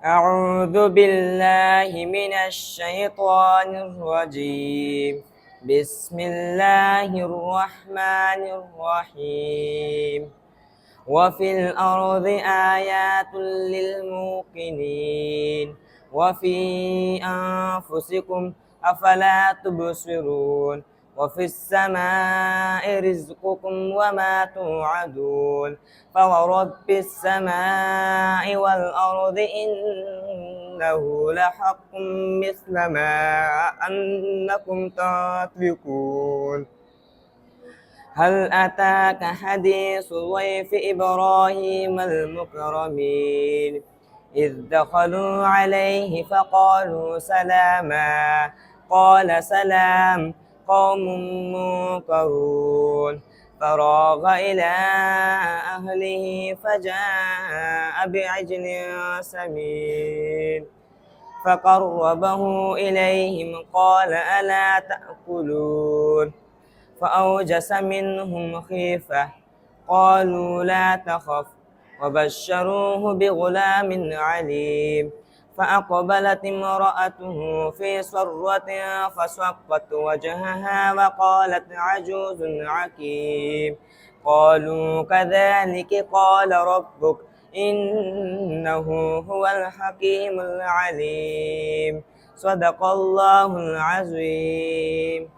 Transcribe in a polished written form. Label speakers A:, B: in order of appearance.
A: أعوذ بالله من الشيطان الرجيم. بسم الله الرحمن الرحيم. وفي الأرض آيات للموقنين وفي أنفسكم أفلا تبصرون. وفي السماء رزقكم وما توعدون. فورب السماء والأرض إنه لحق مثل ما أنكم تنطقون. هل أتاك حديث ضيف إبراهيم المكرمين إذ دخلوا عليه فقالوا سلاما قال سلام قوم منكرون. فراغ إلى أهله فجاء بعجل سمين فقربه إليهم قال ألا تأكلون. فأوجس منهم خيفة قالوا لا تخف وبشروه بغلام عليم. فأقبلت امرأته في صرة فصكت وجهها وقالت عجوز عقيم. قالوا كذلك قال ربك إنه هو الحكيم العليم. صدق الله العظيم.